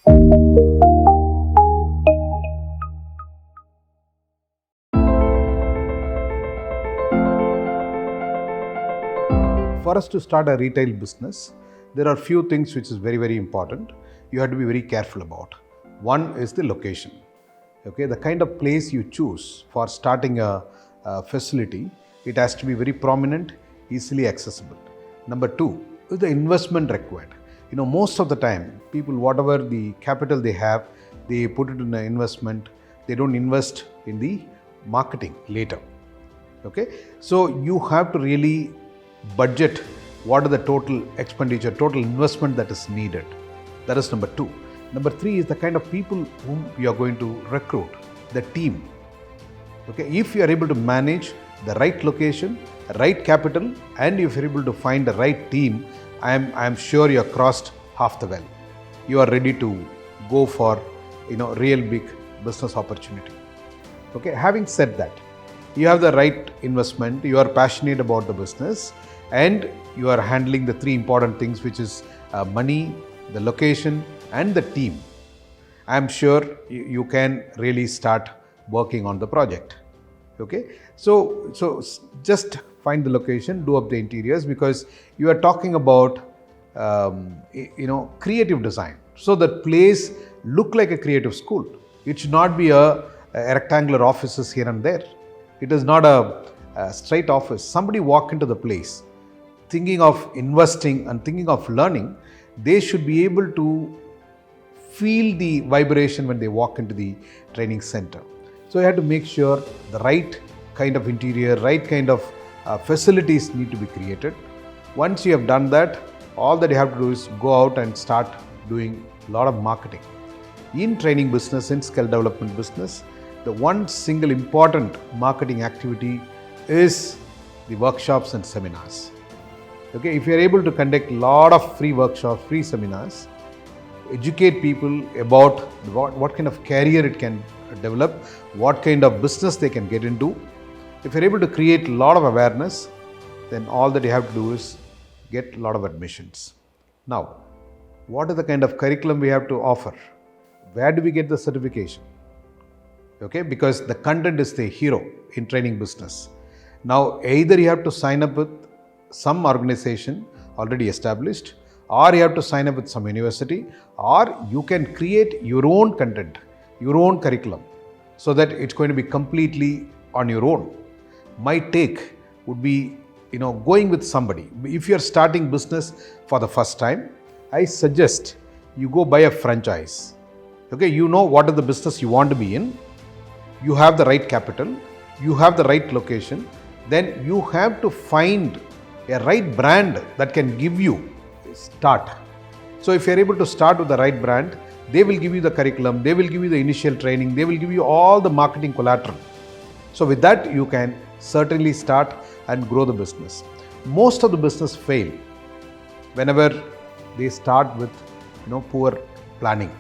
For us to start a retail business, there are few things which is very, very important. You have to be very careful about. One is the location. Okay, the kind of place you choose for starting a facility, it has to be very prominent, easily accessible. Number two is the investment required. Most of the time, people, whatever the capital they have, they put it in an investment. They don't invest in the marketing later. Okay, so you have to really budget what are the total expenditure, total investment that is needed. That is number two. Number three is the kind of people whom you are going to recruit, the team. Okay, if you are able to manage the right location, right capital, and if you are able to find the right team, I am sure you have crossed half the well. You are ready to go for real big business opportunity. Okay, having said that, you have the right investment, you are passionate about the business, and you are handling the three important things, which is money, the location, and the team. I am sure you can really start working on the project. Okay, so just find the location, do up the interiors, because you are talking about creative design. So that place look like a creative school. It should not be a rectangular offices here and there. It is not a straight office. Somebody walk into the place thinking of investing and thinking of learning, they should be able to feel the vibration when they walk into the training center. So you have to make sure the right kind of interior, right kind of facilities need to be created. Once you have done that, all that you have to do is go out and start doing a lot of marketing. In training business, in skill development business, the one single important marketing activity is the workshops and seminars. Okay, if you are able to conduct a lot of free workshops, free seminars, educate people about what kind of career it can develop, what kind of business they can get into. If you're able to create a lot of awareness, then all that you have to do is get a lot of admissions. Now, what is the kind of curriculum we have to offer? Where do we get the certification? Okay, because the content is the hero in training business. Now, either you have to sign up with some organization already established, or you have to sign up with some university, or you can create your own content, your own curriculum, so that it's going to be completely on your own. My take would be, going with somebody. If you're starting business for the first time, I suggest you go buy a franchise. Okay, you know what is the business you want to be in. You have the right capital, you have the right location, then you have to find a right brand that can give you start. So if you're able to start with the right brand, they will give you the curriculum, they will give you the initial training, they will give you all the marketing collateral. So with that, you can certainly start and grow the business. Most of the business fail whenever they start with poor planning.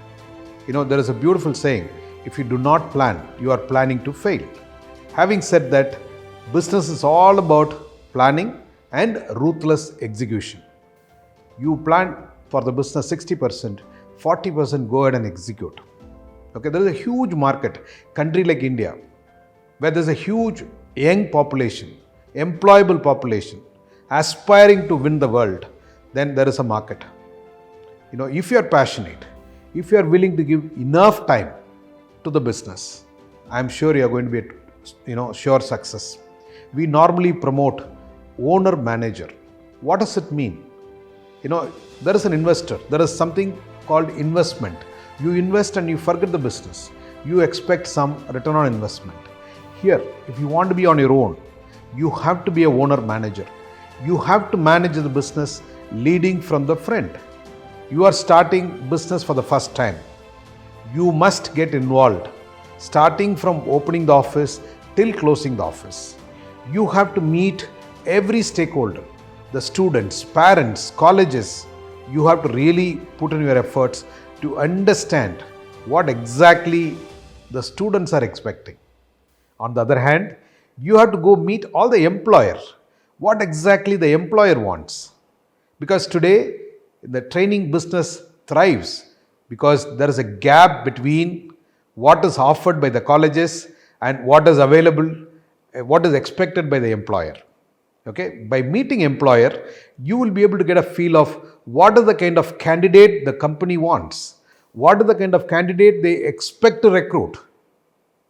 There is a beautiful saying, if you do not plan, you are planning to fail. Having said that, business is all about planning and ruthless execution. You plan for the business 60%, 40% go ahead and execute. Okay, there is a huge market, country like India, where there is a huge young population, employable population, aspiring to win the world, then there is a market. If you are passionate, if you are willing to give enough time to the business, I am sure you are going to be sure success. We normally promote owner manager. What does it mean? There is an investor. There is something called investment. You invest and you forget the business. You expect some return on investment. Here, if you want to be on your own, you have to be a owner manager. You have to manage the business leading from the front. You are starting business for the first time. You must get involved, starting from opening the office till closing the office. You have to meet every stakeholder, the students, parents, colleges. You have to really put in your efforts to understand what exactly the students are expecting. On the other hand, you have to go meet all the employer, what exactly the employer wants. Because today, the training business thrives because there is a gap between what is offered by the colleges and what is available, what is expected by the employer. Okay, by meeting employer, you will be able to get a feel of what is the kind of candidate the company wants, what is the kind of candidate they expect to recruit.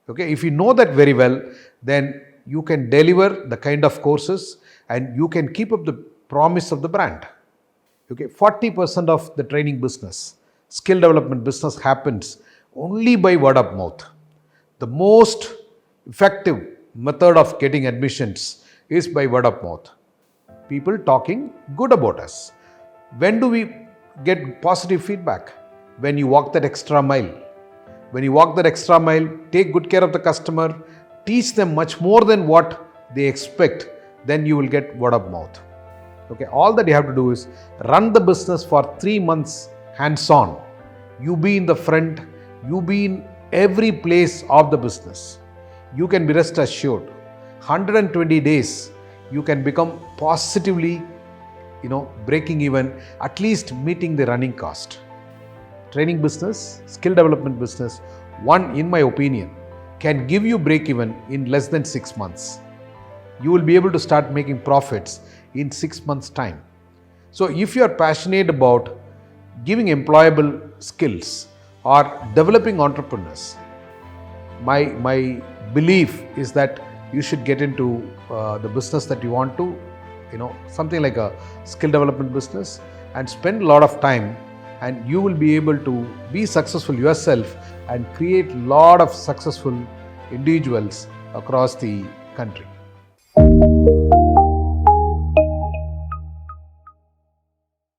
Okay, if you know that very well, then you can deliver the kind of courses and you can keep up the promise of the brand. Okay, 40% of the training business, skill development business happens only by word of mouth. The most effective method of getting admissions is by word of mouth. People talking good about us. When do we get positive feedback? When you walk that extra mile. When you walk that extra mile, take good care of the customer, teach them much more than what they expect, then you will get word of mouth. Okay, all that you have to do is run the business for 3 months hands-on. You be in the front, you be in every place of the business. You can be rest assured, 120 days, you can become positively, breaking even, at least meeting the running cost. Training business, skill development business, one, in my opinion, can give you break even in less than 6 months. You will be able to start making profits in 6 months' time. So if you are passionate about giving employable skills or developing entrepreneurs, my belief is that you should get into the business that you want to, something like a skill development business, and spend a lot of time, and you will be able to be successful yourself and create a lot of successful individuals across the country.